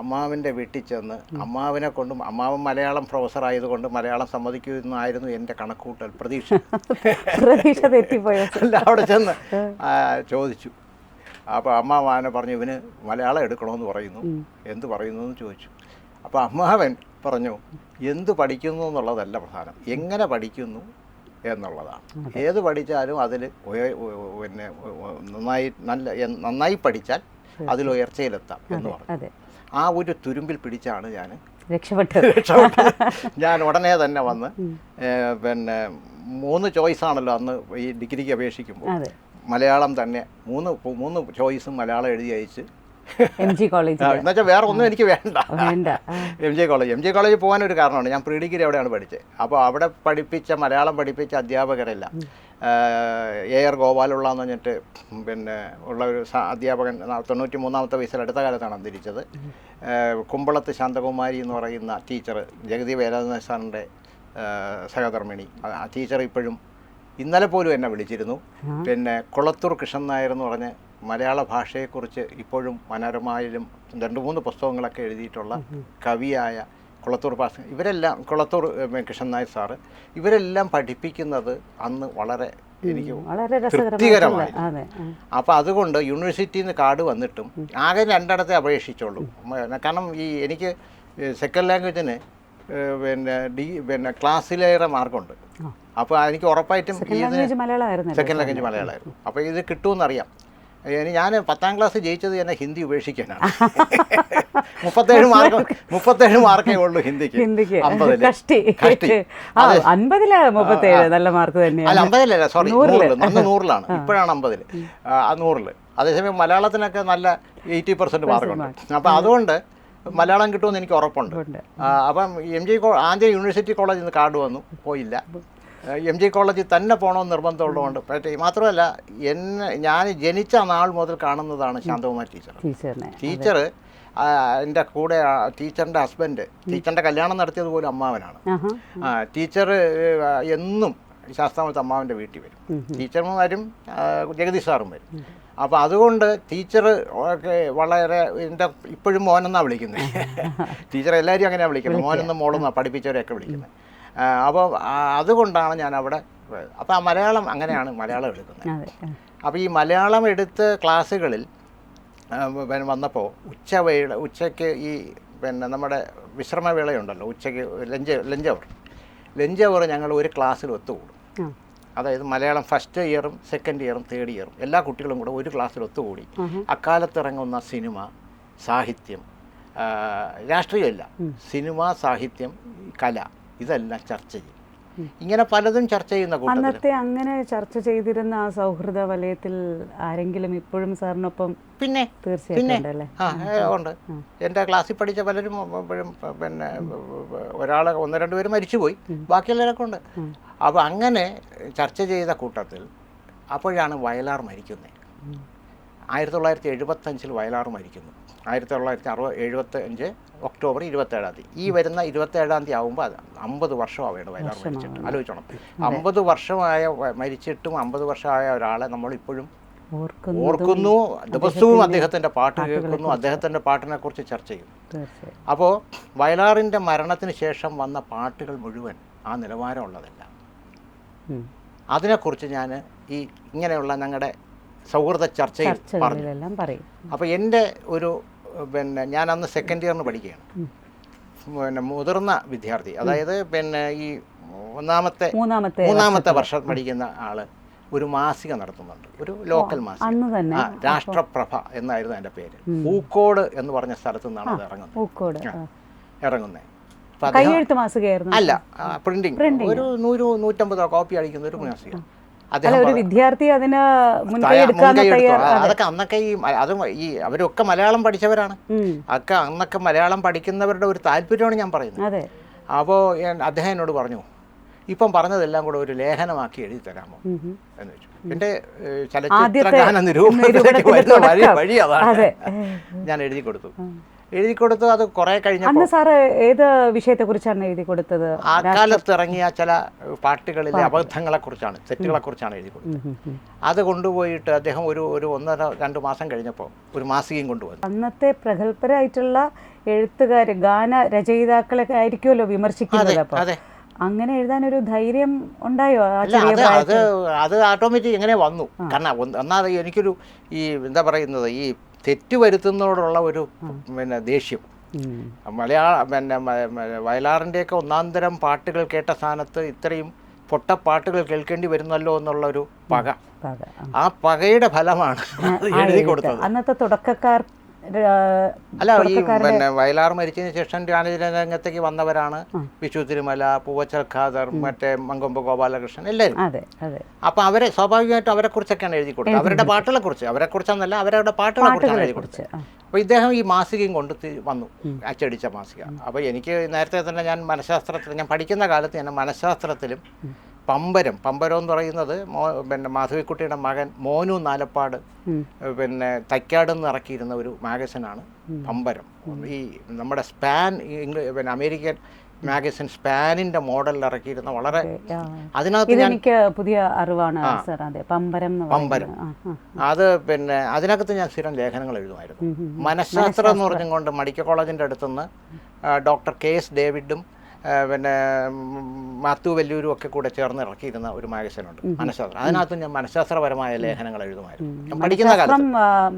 അമ്മാവൻ്റെ വീട്ടിൽ ചെന്ന് അമ്മാവനെ കൊണ്ടും, അമ്മാവൻ മലയാളം പ്രൊഫസർ ആയതുകൊണ്ട് മലയാളം സമ്മതിക്കുമെന്നായിരുന്നു എൻ്റെ കണക്കൂട്ടൽ പ്രതീക്ഷ. പ്രതീക്ഷ തെറ്റിപ്പോയോ? അല്ല, അവിടെ ചെന്ന് ചോദിച്ചു. അപ്പോൾ അമ്മാവനെ പറഞ്ഞു, ഇവന് മലയാളം എടുക്കണമെന്ന് പറയുന്നു, എന്ത് പറയുന്നു എന്ന് ചോദിച്ചു. അപ്പോൾ അമ്മാവൻ പറഞ്ഞു, എന്ത് പഠിക്കുന്നു എന്നുള്ളതല്ല പ്രധാനം, എങ്ങനെ പഠിക്കുന്നു എന്നുള്ളതാണ്. ഏത് പഠിച്ചാലും അതിൽ പിന്നെ നന്നായി പഠിച്ചാൽ അതിൽ ഉയർച്ചയിലെത്താം എന്ന് പറഞ്ഞു. ആ ഒരു തുരുമ്പിൽ പിടിച്ചാണ് ഞാൻ രക്ഷപ്പെട്ടത്. ഞാൻ ഉടനെ തന്നെ വന്ന് പിന്നെ 3 ചോയ്സാണല്ലോ അന്ന് ഈ ഡിഗ്രിക്ക് അപേക്ഷിക്കുമ്പോൾ. മലയാളം തന്നെ 3 ചോയ്സും മലയാളം എഴുതി അയച്ച് MG കോളേജ്. എന്നുവെച്ചാൽ വേറെ ഒന്നും എനിക്ക് വേണ്ട. MG കോളേജിൽ പോകാനൊരു കാരണമാണ്, ഞാൻ പ്രീ ഡിഗ്രി അവിടെയാണ് പഠിച്ചത്. അപ്പോൾ അവിടെ മലയാളം പഠിപ്പിച്ച അധ്യാപകരെല്ലാം AR ഗോപാലുള്ള എന്ന് പറഞ്ഞിട്ട് പിന്നെ ഉള്ള ഒരു അധ്യാപകൻ 93-ാമത്തെ വയസ്സിൽ അടുത്ത കാലത്താണ് അന്തരിച്ചത്. കുമ്പളത്ത് ശാന്തകുമാരി എന്ന് പറയുന്ന ടീച്ചർ, ജഗതി വേലായുധ സാറിൻ്റെ സഹധർമ്മിണി, ആ ടീച്ചർ ഇപ്പോഴും ഇന്നലെ പോലും എന്നെ വിളിച്ചിരുന്നു. പിന്നെ കുളത്തൂർ കൃഷ്ണൻ നായർ എന്ന് പറഞ്ഞ് മലയാള ഭാഷയെക്കുറിച്ച് ഇപ്പോഴും മനോരമയിലും 2-3 പുസ്തകങ്ങളൊക്കെ എഴുതിയിട്ടുള്ള കവിയായ കുളത്തൂർ ഇവരെല്ലാം, കുളത്തൂർ കൃഷ്ണൻ നായർ സാറ്, ഇവരെല്ലാം പഠിപ്പിക്കുന്നത് അന്ന് വളരെ എനിക്ക് തൃപ്തികരമായി. അപ്പോൾ അതുകൊണ്ട് യൂണിവേഴ്സിറ്റിയിൽ നിന്ന് കാർഡ് വന്നിട്ടും ആകെ 2 അപേക്ഷിച്ചുള്ളൂ. കാരണം എനിക്ക് സെക്കൻഡ് ലാംഗ്വേജിന് പിന്നെ ക്ലാസ്സിലേറെ മാർക്കുണ്ട്. അപ്പോൾ എനിക്ക് ഉറപ്പായിട്ടും സെക്കൻഡ് ലാംഗ്വേജ് മലയാളമായിരുന്നു. അപ്പോൾ ഇത് കിട്ടുമെന്നറിയാം. ഞാൻ 10ാം ക്ലാസ് ജയിച്ചത് തന്നെ ഹിന്ദി ഉപേക്ഷിക്കാനാണ്. 37 മാർക്കേ ഉള്ളൂ ഹിന്ദിക്ക്. 50 നല്ല മാർക്ക് തന്നെയാണ്. അല്ല, 50 സോറി, 100-ലാണ്. ഇപ്പോഴാണ് 50. 100. അതേസമയം മലയാളത്തിനൊക്കെ നല്ല 80% മാർക്കുണ്ട്. അപ്പം അതുകൊണ്ട് മലയാളം കിട്ടുമെന്ന് എനിക്ക് ഉറപ്പുണ്ട്. അപ്പം ആദ്യം യൂണിവേഴ്സിറ്റി കോളേജിൽ നിന്ന് കാർഡ് വന്നു, പോയില്ല. MG കോളേജിൽ തന്നെ പോകണമെന്ന് നിർബന്ധമുള്ളതുകൊണ്ട് മാത്രമല്ല, ഞാൻ ജനിച്ച നാൾ മുതൽ കാണുന്നതാണ് ശാന്തകുമാരി ടീച്ചർ. എൻ്റെ കൂടെ ടീച്ചറിൻ്റെ ഹസ്ബൻഡ്, ടീച്ചറിൻ്റെ കല്യാണം നടത്തിയത് പോലും അമ്മാവനാണ്. ടീച്ചർ എന്നും ശാസ്താമത്തെ അമ്മാവൻ്റെ വീട്ടിൽ വരും. ടീച്ചർമാരും ജഗദീഷ് സാറും വരും. അപ്പോൾ അതുകൊണ്ട് ടീച്ചർ വളരെ എൻ്റെ ഇപ്പോഴും മോനെന്നാണ് വിളിക്കുന്നത്. ടീച്ചർ എല്ലാവരും അങ്ങനെയാണ് വിളിക്കുന്നത്, മോനെന്നും മോളെന്നാണ് പഠിപ്പിച്ചവരെയൊക്കെ വിളിക്കുന്നത്. അപ്പോൾ അതുകൊണ്ടാണ് ഞാൻ അവിടെ. അപ്പോൾ ആ മലയാളം അങ്ങനെയാണ് മലയാളം എടുക്കുന്നത്. അപ്പോൾ ഈ മലയാളം എടുത്ത് ക്ലാസ്സുകളിൽ വന്നപ്പോൾ ഉച്ചയ്ക്ക് ഈ പിന്നെ നമ്മുടെ വിശ്രമവേളയുണ്ടല്ലോ, ഉച്ചയ്ക്ക് ലഞ്ച് അവർ ഞങ്ങൾ ഒരു ക്ലാസ്സിൽ ഒത്തുകൂടും. അതായത് മലയാളം ഫസ്റ്റ് ഇയറും സെക്കൻഡ് ഇയറും തേർഡ് ഇയറും എല്ലാ കുട്ടികളും കൂടെ ഒരു ക്ലാസ്സിൽ ഒത്തുകൂടി അക്കാലത്തിറങ്ങുന്ന സിനിമ, സാഹിത്യം, രാഷ്ട്രീയമല്ല, സിനിമ, സാഹിത്യം, കല, ഇതെല്ലാം ചർച്ച ചെയ്യും. ഇങ്ങനെ പലതും ചർച്ച ചെയ്യുന്ന കൂട്ടത്തിൽ അങ്ങനെ ചർച്ച ചെയ്തിരുന്ന ആ സൗഹൃദ വലയത്തിൽ ആരെങ്കിലും ഇപ്പോഴും സാറിനൊപ്പം? പിന്നെ തീർച്ചയായിട്ടും ഉണ്ട്. എൻ്റെ ക്ലാസ്സിൽ പഠിച്ച പലരും ഇപ്പോഴും പിന്നെ ഒരാളെ 1-2 പേര് മരിച്ചുപോയി, ബാക്കിയുള്ളവരൊക്കെ ഉണ്ട്. അപ്പോൾ അങ്ങനെ ചർച്ച ചെയ്ത കൂട്ടത്തിൽ അപ്പോഴാണ് വയലാർ മരിക്കുന്നത്. 1975 വയലാർ മരിക്കുന്നു. 1975 ഒക്ടോബർ 27 ഈ വരുന്ന 27 ആകുമ്പോൾ 50 വർഷമാവുകയാണ് വയലാർ മരിച്ചിട്ട്. ആലോചിച്ചോണം, 50 വർഷമായ മരിച്ചിട്ടും 50 വർഷമായ ഒരാളെ നമ്മളിപ്പോഴും ഓർക്കുന്നു, ദിവസവും അദ്ദേഹത്തിൻ്റെ പാട്ട് കേൾക്കുന്നു, അദ്ദേഹത്തിൻ്റെ പാട്ടിനെ കുറിച്ച് ചർച്ച ചെയ്യും. അപ്പോൾ വയലാറിൻ്റെ മരണത്തിന് ശേഷം വന്ന പാട്ടുകൾ മുഴുവൻ ആ നിലവാരമുള്ളതല്ല. അതിനെക്കുറിച്ച് ഞാൻ ഈ ഇങ്ങനെയുള്ള ഞങ്ങളുടെ സൗഹൃദ ചർച്ചയിൽ പറഞ്ഞു. അപ്പോൾ എൻ്റെ ഒരു പിന്നെ ഞാൻ അന്ന് സെക്കൻഡ് ഇയറിന് പഠിക്കുകയാണ്. പിന്നെ മുതിർന്ന വിദ്യാർത്ഥി, അതായത് പിന്നെ ഈ മൂന്നാമത്തെ വർഷം പഠിക്കുന്ന ആള് ഒരു മാസിക നടത്തുന്നുണ്ട്, ഒരു ലോക്കൽ മാസിക, രാഷ്ട്രപ്രഭ എന്നായിരുന്നു എൻ്റെ പേര്. പൂക്കോട് എന്ന് പറഞ്ഞ സ്ഥലത്തു നിന്നാണ് അത് ഇറങ്ങുന്നത്. അല്ല, പ്രിന്റിങ്, ഒരു 100-150 കോപ്പി അടിക്കുന്ന ഒരു മാസിക. ഒരു വിദ്യാർത്ഥി അതിന് അതൊക്കെ അന്നൊക്കെ ഈ അവരൊക്കെ മലയാളം പഠിച്ചവരാണ്. അന്നൊക്കെ മലയാളം പഠിക്കുന്നവരുടെ ഒരു താല്പര്യമാണ് ഞാൻ പറയുന്നത്. അപ്പോൾ അദ്ദേഹം എന്നോട് പറഞ്ഞു, ഇപ്പം പറഞ്ഞതെല്ലാം കൂടെ ഒരു ലേഖനമാക്കി എഴുതി തരാമോ എന്ന് വെച്ചു. എൻ്റെ ചലച്ചിത്രഗാന നിരൂപണത്തിലേക്ക് വരുന്ന വഴി അതാണ്. ഞാൻ എഴുതി കൊടുത്തു. എഴുതി കൊടുത്തു. അത് കുറേ കഴിഞ്ഞപ്പോൾ അന്ന് സാറ് ഏത് വിഷയത്തെക്കുറിച്ചാണ് എഴുതി കൊടുത്തത്? ആ കാലത്ത് ഇറങ്ങിയ ചില പാട്ടുകളിലെ അബദ്ധങ്ങളെക്കുറിച്ചാണ്, തെറ്റുകളെക്കുറിച്ചാണ് എഴുതി കൊടുത്തത്. അത് കൊണ്ടുപോയിട്ട് അദ്ദേഹം ഒരു 1-2 മാസം കഴിഞ്ഞപ്പോൾ ഒരു മാസികയും കൊണ്ടുവന്നു. അന്നത്തെ പ്രഗത്ഭരായിട്ടുള്ള എഴുത്തുകാർ, ഗാന രചയിതാക്കളൊക്കെ ആയിരിക്കുമല്ലോ വിമർശിക്കുന്നത്. അപ്പോൾ അങ്ങനെ എഴുതാനൊരു ധൈര്യം ഉണ്ടായോ? അത് ഓട്ടോമാറ്റിക് എങ്ങനെ വന്നു? കാരണം ഒന്നാമത് എനിക്കൊരു ഈ എന്താ പറയുന്നത്, ഈ തെറ്റ് വരുത്തുന്നതോടുള്ള ഒരു ദേഷ്യം. വയലാറിൻ്റെയൊക്കെ ഒന്നാന്തരം പാട്ടുകൾ കേട്ട സ്ഥാനത്ത് ഇത്രയും പൊട്ടപ്പാട്ടുകൾ കേൾക്കേണ്ടി വരുന്നല്ലോ എന്നുള്ളൊരു പക, ആ പകയുടെ ഫലമാണ് എഴുതി കൊടുത്തത്. അന്നത്തെ തുടക്കക്കാർ അല്ല, ഈ വയലാർ മരിച്ചതിന് ശേഷം ഗാനരംഗത്തേക്ക് വന്നവരാണ് വിശു തിരുമല, പൂവച്ചൽ ഖാദർ, മറ്റേ മങ്കൊമ്പ് ഗോപാലകൃഷ്ണൻ, എല്ലാവരും. അപ്പൊ അവരെ സ്വാഭാവികമായിട്ടും അവരെ കുറിച്ചൊക്കെയാണ് എഴുതി കൊടുത്തത്. അവരുടെ പാട്ടുകളെ കുറിച്ച്, അവരെ കുറിച്ചെന്നല്ല, അവരുടെ പാട്ടുകളെ കുറിച്ചാണ് എഴുതി കൊടുത്തത്. അപ്പോൾ ഇദ്ദേഹം ഈ മാസികയും കൊണ്ട് വന്നു, അച്ചടിച്ച മാസിക. അപ്പോൾ എനിക്ക് നേരത്തെ തന്നെ ഞാൻ മനഃശാസ്ത്രത്തിൽ, ഞാൻ പഠിക്കുന്ന കാലത്ത് ഞാൻ മനഃശാസ്ത്രത്തിലും പമ്പരം എന്ന് പറയുന്നത് മാധവിക്കുട്ടിയുടെ മകൻ മോനു നാലപ്പാട് തൈക്കാട് നിന്ന് ഇറക്കിയിരുന്ന ഒരു മാഗസിനാണ് പമ്പരം. ഈ നമ്മുടെ സ്പാൻ, അമേരിക്കൻ മാഗസിൻ സ്പാനിൻ്റെ മോഡലിൽ ഇറക്കിയിരുന്ന വളരെ, അതിനകത്ത് എനിക്ക് പുതിയ അറിവാണ് പമ്പരം. അത് അതിനകത്ത് ഞാൻ സ്ഥിരം ലേഖനങ്ങൾ എഴുതുമായിരുന്നു. മനഃശാസ്ത്രം എന്ന് പറഞ്ഞുകൊണ്ട് മെഡിക്കൽ കോളേജിൻ്റെ അടുത്തുനിന്ന് ഡോക്ടർ KS ഡേവിഡും മാത്യു വെല്ലൂരും ഒക്കെ കൂടെ ചേർന്ന് ഇറക്കിയിരുന്ന ഒരു മാഗസിനുണ്ട് മനഃശാസ്ത്രം. അതിനകത്ത് ഞാൻ മനഃശാസ്ത്രപരമായ ലേഖനങ്ങൾ എഴുതുമായിരുന്നു. ഞാൻ പഠിക്കുന്ന കാലത്ത്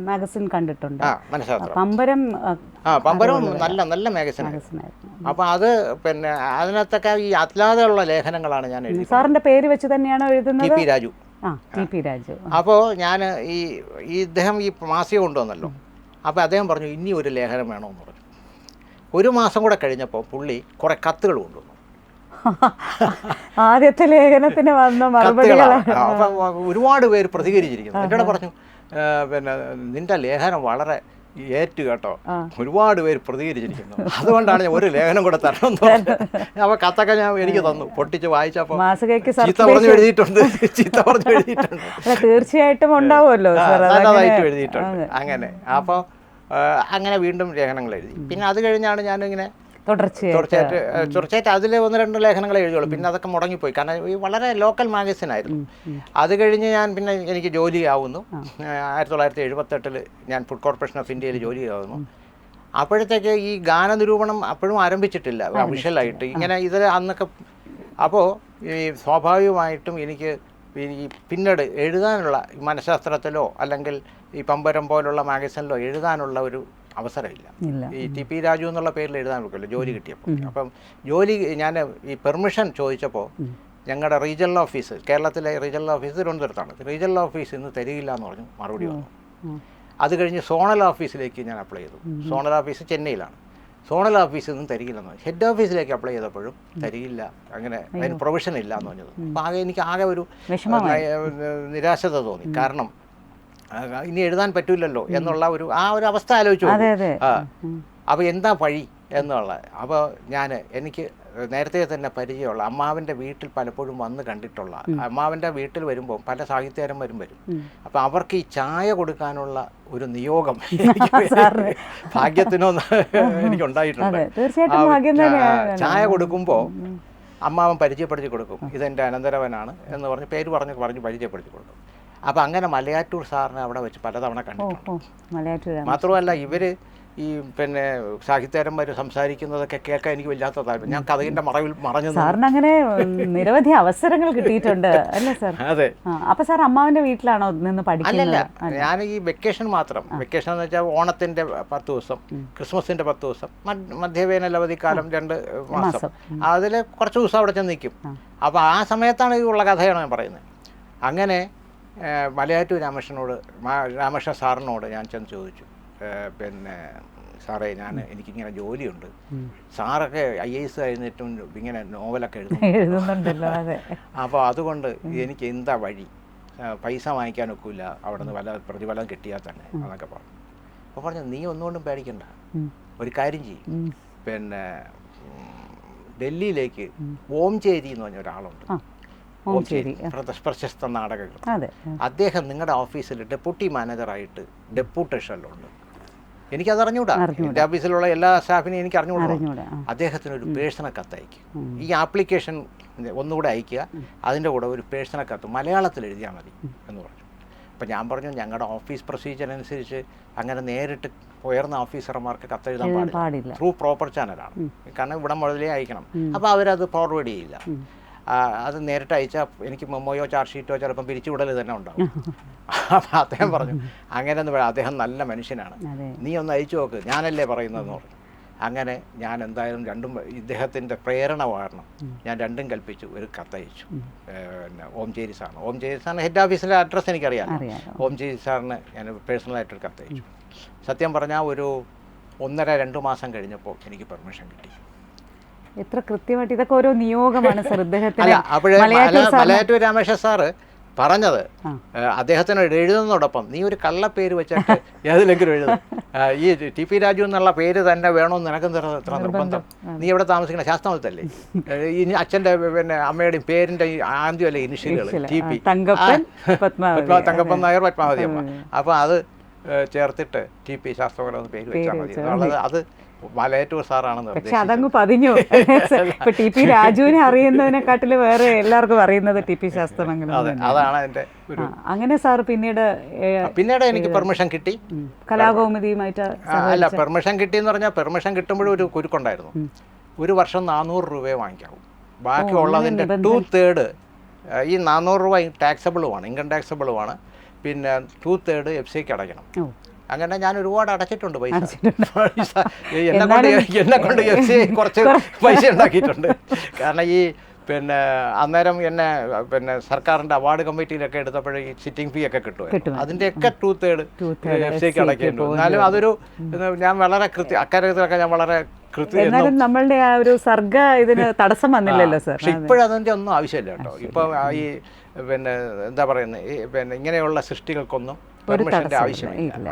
മാഗസിൻ കണ്ടിട്ടുണ്ട്. മനഃശാസ്ത്രം പമ്പരം നല്ല നല്ല മാഗസിനായിരുന്നു. അപ്പോൾ അത് അതിനകത്തൊക്കെ ഈ അല്ലാതെയുള്ള ലേഖനങ്ങളാണ് ഞാൻ എഴുതുന്നത്. സാറിന്റെ പേര് വെച്ച് തന്നെയാണ് എഴുതുന്നത്? TP രാജു. അപ്പോൾ ഞാൻ ഈ ഇദ്ദേഹം ഈ മാസിക കൊണ്ടുവന്നല്ലോ. അപ്പോൾ അദ്ദേഹം പറഞ്ഞു ഇനി ഒരു ലേഖനം വേണമെന്ന് പറഞ്ഞു. 1 മാസം കൂടെ കഴിഞ്ഞപ്പോൾ പുള്ളി കുറേ കത്തുകൾ കൊണ്ടുവന്നു. ആദ്യത്തെ ലേഖനത്തിന് വന്ന മറുപടികളാണ്. അപ്പം ഒരുപാട് പേര് പ്രതികരിച്ചിരിക്കുന്നു. എന്നോട് പറഞ്ഞു നിന്റെ ലേഖനം വളരെ ഏറ്റു കേട്ടോ, ഒരുപാട് പേര് പ്രതികരിച്ചിരിക്കുന്നു, അതുകൊണ്ടാണ് ഞാൻ ഒരു ലേഖനം കൂടെ തരണം എന്ന് പറഞ്ഞത്. അപ്പോൾ കത്തൊക്കെ എനിക്ക് തന്നു. പൊട്ടിച്ച് വായിച്ചപ്പോൾ ചീത്ത പറഞ്ഞു എഴുതിയിട്ടുണ്ട്. തീർച്ചയായിട്ടും ഉണ്ടാവുമല്ലോ, നല്ലതായിട്ട് എഴുതിയിട്ടുണ്ട്. അങ്ങനെ അപ്പോൾ അങ്ങനെ വീണ്ടും ലേഖനങ്ങൾ എഴുതി. പിന്നെ അത് കഴിഞ്ഞാണ് ഞാനിങ്ങനെ തുടർച്ചയായിട്ട് അതിൽ 1-2 ലേഖനങ്ങൾ എഴുതിയുള്ളൂ. പിന്നെ അതൊക്കെ മുടങ്ങിപ്പോയി, കാരണം ഈ വളരെ ലോക്കൽ മാഗസിനായിരുന്നു. അത് കഴിഞ്ഞ് ഞാൻ പിന്നെ എനിക്ക് ജോലിയാവുന്നു. 1978 ഞാൻ ഫുഡ് കോർപ്പറേഷൻ ഓഫ് ഇന്ത്യയിൽ ജോലിയാവുന്നു. അപ്പോഴത്തേക്ക് ഈ ഗാനനിരൂപണം അപ്പോഴും ആരംഭിച്ചിട്ടില്ല ഒഫീഷ്യലായിട്ട്. ഇങ്ങനെ ഇത് അന്നൊക്കെ. അപ്പോൾ ഈ സ്വാഭാവികമായിട്ടും എനിക്ക് ഈ പിന്നീട് എഴുതാനുള്ള മനഃശാസ്ത്രത്തിലോ അല്ലെങ്കിൽ ഈ പമ്പരം പോലുള്ള മാഗസിനിലോ എഴുതാനുള്ള ഒരു അവസരമില്ല. ഈ TP രാജു എന്നുള്ള പേരിൽ എഴുതാൻ പറ്റില്ല ജോലി കിട്ടിയപ്പോൾ. അപ്പം ജോലി ഞാൻ ഈ പെർമിഷൻ ചോദിച്ചപ്പോൾ ഞങ്ങളുടെ റീജിയണൽ ഓഫീസ്, കേരളത്തിലെ റീജിയണൽ ഓഫീസ് തിരുവനന്തപുരത്താണ്, റീജിയണൽ ഓഫീസ് ഇന്ന് തരികയില്ല എന്ന് പറഞ്ഞു മറുപടി വന്നു. അത് കഴിഞ്ഞ് സോണൽ ഓഫീസിലേക്ക് ഞാൻ അപ്ലൈ ചെയ്തു. Zonal office ചെന്നൈയിലാണ്. സോണൽ ഓഫീസിൽ നിന്നും തരികില്ലെന്ന് പറഞ്ഞു. ഹെഡ് ഓഫീസിലേക്ക് അപ്ലൈ ചെയ്തപ്പോഴും തരികില്ല, അങ്ങനെ അതിന് പ്രൊവിഷൻ ഇല്ല എന്ന് പറഞ്ഞത്. അപ്പോൾ എനിക്ക് ആകെ ഒരു നിരാശത തോന്നി. കാരണം ഇനി എഴുതാൻ പറ്റില്ലല്ലോ എന്നുള്ള ഒരു അവസ്ഥ ആലോചിച്ചു. അപ്പോൾ എന്താ വഴി എന്നുള്ള. അപ്പോൾ എനിക്ക് നേരത്തെ തന്നെ പരിചയമുള്ള അമ്മാവൻ്റെ വീട്ടിൽ പലപ്പോഴും വന്ന് കണ്ടിട്ടുള്ള, അമ്മാവൻ്റെ വീട്ടിൽ വരുമ്പോൾ പല സാഹിത്യകാരന്മാരും വരും. അപ്പോൾ അവർക്ക് ഈ ചായ കൊടുക്കാനുള്ള ഒരു നിയോഗം ഭാഗ്യത്തിനോ എനിക്കുണ്ടായിട്ടുണ്ട്. ചായ കൊടുക്കുമ്പോൾ അമ്മാവൻ പരിചയപ്പെടുത്തി കൊടുക്കും, ഇതെൻ്റെ അനന്തരവനാണ് എന്ന് പറഞ്ഞ് പേര് പറഞ്ഞ് പരിചയപ്പെടുത്തി കൊടുക്കും. അപ്പോൾ അങ്ങനെ മലയാറ്റൂർ സാറിനെ അവിടെ വെച്ച് പലതവണ കണ്ടിട്ടുണ്ട്. മാത്രമല്ല ഇവർ ഈ സാഹിത്യകാരന്മാർ സംസാരിക്കുന്നതൊക്കെ കേൾക്കാൻ എനിക്ക് വല്ലാത്ത താല്പര്യം. ഞാൻ കഥയുടെ മറവിൽ മറഞ്ഞു. സാറിന് അങ്ങനെ നിരവധി അവസരങ്ങൾ കിട്ടിയിട്ടുണ്ട് അല്ലേ സാർ? അതെ. അപ്പോൾ സാർ അമ്മാവൻ്റെ വീട്ടിലാണോ നിന്ന് പഠിക്കുന്നത്? അല്ല, ഞാൻ ഈ വെക്കേഷൻ മാത്രം. വെക്കേഷൻ എന്ന് വെച്ചാൽ ഓണത്തിൻ്റെ 10 ദിവസം, ക്രിസ്മസിൻ്റെ 10 ദിവസം, മധ്യവേനൽ അവധിക്കാലം 2 മാസം, അതിൽ കുറച്ച് ദിവസം അവിടെ ചെന്ന് നിൽക്കും. അപ്പോൾ ആ സമയത്താണ് ഉള്ള കഥയാണ് ഞാൻ പറയുന്നത്. അങ്ങനെ മലയാറ്റൂർ രാമകൃഷ്ണൻ സാറിനോട് ഞാൻ ചെന്ന് ചോദിച്ചു, സാറേ എനിക്കിങ്ങനെ ജോലിയുണ്ട്, സാറൊക്കെ IAS കഴിഞ്ഞിട്ടും ഇങ്ങനെ നോവലൊക്കെ എഴുതുന്നുണ്ടല്ലോ, അപ്പോൾ അതുകൊണ്ട് എനിക്ക് എന്താ വഴി, പൈസ വാങ്ങിക്കാനൊക്കില്ല, അവിടെ നിന്ന് വല്ല പ്രതിഫലം കിട്ടിയാൽ തന്നെ എന്നൊക്കെ പറഞ്ഞു. അപ്പോൾ പറഞ്ഞു നീ ഒന്നുകൊണ്ടും പേടിക്കണ്ട, ഒരു കാര്യം ചെയ്യും, ഡൽഹിയിലേക്ക് ഓംചേരി എന്ന് പറഞ്ഞ ഒരാളുണ്ട്, പ്രശസ്ത നാടകകൃത്ത്. അദ്ദേഹം നിങ്ങളുടെ ഓഫീസിൽ ഡെപ്യൂട്ടി മാനേജറായിട്ട് ഡെപ്യൂട്ടേഷനിലുണ്ട്. എനിക്കത് അറിഞ്ഞൂടാ. എൻ്റെ ഓഫീസിലുള്ള എല്ലാ സ്റ്റാഫിനെയും എനിക്ക് അറിഞ്ഞൂടാ. അദ്ദേഹത്തിനൊരു പേഴ്സണൽ കത്തയക്കും. ഈ ആപ്ലിക്കേഷൻ ഒന്നുകൂടെ അയക്കുക, അതിൻ്റെ കൂടെ ഒരു പേഴ്സണൽ കത്ത് മലയാളത്തിൽ എഴുതിയാൽ മതി എന്ന് പറഞ്ഞു. അപ്പം ഞാൻ പറഞ്ഞു ഞങ്ങളുടെ ഓഫീസ് പ്രൊസീജിയർ അനുസരിച്ച് അങ്ങനെ നേരിട്ട് ഉയർന്ന ഓഫീസർമാർക്ക് കത്തെഴുതാൻ പാടില്ല, ത്രൂ പ്രോപ്പർ ചാനലാണ്. കാരണം ഇവിടെ മുതലേ അയക്കണം. അപ്പോൾ അവരത് ഫോർവേഡ് ചെയ്യില്ല. അത് നേരിട്ട് അയച്ചാൽ എനിക്ക് മെമ്മോയോ ചാർജ് ഷീറ്റോ ചിലപ്പം പിരിച്ചുവിടൽ തന്നെ ഉണ്ടാവും. അപ്പം അദ്ദേഹം പറഞ്ഞു അങ്ങനെയൊന്നും പറയാം, അദ്ദേഹം നല്ല മനുഷ്യനാണ്, നീ ഒന്ന് അയച്ചു നോക്ക്, ഞാനല്ലേ പറയുന്നതെന്ന് പറഞ്ഞു. അങ്ങനെ ഞാൻ എന്തായാലും രണ്ടും ഇദ്ദേഹത്തിൻ്റെ പ്രേരണ കാരണം ഞാൻ രണ്ടും കൽപ്പിച്ചു, ഒരു കത്തയച്ചു. പിന്നെ ഓംചേരി സാറിന് ഹെഡ് ഓഫീസിലെ അഡ്രസ്സ് എനിക്കറിയാം. ഓംചേരി സാറിന് ഞാൻ പേഴ്സണലായിട്ടൊരു കത്തയച്ചു. സത്യം പറഞ്ഞാൽ ഒരു 1.5-2 മാസം കഴിഞ്ഞപ്പോൾ എനിക്ക് പെർമിഷൻ കിട്ടി. എത്ര കൃത്യമായിട്ട് ഇതൊക്കെ ഓരോ നിയോഗമാണ് സർ. അല്ല, അപ്പോഴേ മലയാറ്റൂർ രാമേശ്വര സാറ് പറഞ്ഞത് അദ്ദേഹത്തിനോട് എഴുതുന്നതോടൊപ്പം നീ ഒരു കള്ളപ്പേര് വെച്ചിട്ട് ഏതിലെങ്കിലും എഴുതും, ഈ ടി.പി. രാജു എന്നുള്ള പേര് തന്നെ വേണമെന്ന് നിനക്കും എത്ര നിർബന്ധം, നീ എവിടെ താമസിക്കണ ശാസ്താമത്തല്ലേ, ഈ അച്ഛൻ്റെ പിന്നെ അമ്മയുടെയും പേരിൻ്റെ ആദ്യമല്ലേ ഇനിഷ്യലുകൾ TP, തങ്കപ്പൻ നായർ പത്മാവതി അമ്മ. അപ്പോൾ അത് ചേർത്തിട്ട് TP ശാസ്ത്രപരം എന്ന് പേര് വെച്ചാൽ മതി എന്നുള്ളത് അത് മലയാറ്റൂർ സാറാണെന്ന്. പക്ഷെ അതങ്ങ് പതിഞ്ഞു. ഇപ്പൊ ടി.പി. രാജുവിനെ അറിയുന്നതിനെക്കാട്ടിൽ വേറെ എല്ലാവർക്കും അറിയുന്നത് TP ശാസ്ത്രമംഗലം. അതാണ് അതിന്റെ ഒരു. അങ്ങനെ സാർ പിന്നീട് എനിക്ക് പെർമിഷൻ കിട്ടി. കലാകൗമുദിയുമായിട്ട് അല്ല, പെർമിഷൻ കിട്ടിയെന്ന് പറഞ്ഞാൽ പെർമിഷൻ കിട്ടുമ്പോഴും ഒരു കുരുക്കുണ്ടായിരുന്നു. ഒരു വർഷം 400 രൂപയെ വാങ്ങിക്കാവും, ബാക്കിയുള്ളതിൻ്റെ 2/3 ഈ 400 രൂപ ടാക്സബിളുമാണ്, ഇൻകം ടാക്സബിളുമാണ്. പിന്നെ 2/3 FCക്ക് അടയ്ക്കണം. അങ്ങനെ ഞാൻ ഒരുപാട് അടച്ചിട്ടുണ്ട് പൈസ. എന്നെ കൊണ്ട് FCI കുറച്ച് പൈസ ഉണ്ടാക്കിയിട്ടുണ്ട്. കാരണം ഈ പിന്നെ അന്നേരം എന്നെ പിന്നെ സർക്കാരിൻ്റെ അവാർഡ് കമ്മിറ്റിയിലൊക്കെ എടുത്തപ്പോഴേ ഈ സിറ്റിംഗ് ഫീ ഒക്കെ കിട്ടും. അതിൻ്റെയൊക്കെ 2/3 FCക്ക് അടയ്ക്കേണ്ടി. എന്നാലും അതൊരു ഞാൻ വളരെ അക്കാര്യത്തിലൊക്കെ ഞാൻ വളരെ എന്നാലും നമ്മളുടെ ആ ഒരു സർഗ ഇതിന് തടസ്സം വന്നില്ലല്ലോ സാർ. പക്ഷെ ഇപ്പോഴതിൻ്റെ ഒന്നും ആവശ്യമില്ല കേട്ടോ. ഇപ്പോൾ ഈ പിന്നെ എന്താ പറയുന്നത്, പിന്നെ ഇങ്ങനെയുള്ള സൃഷ്ടികൾക്കൊന്നും പെർമിഷൻ്റെ ആവശ്യമില്ല.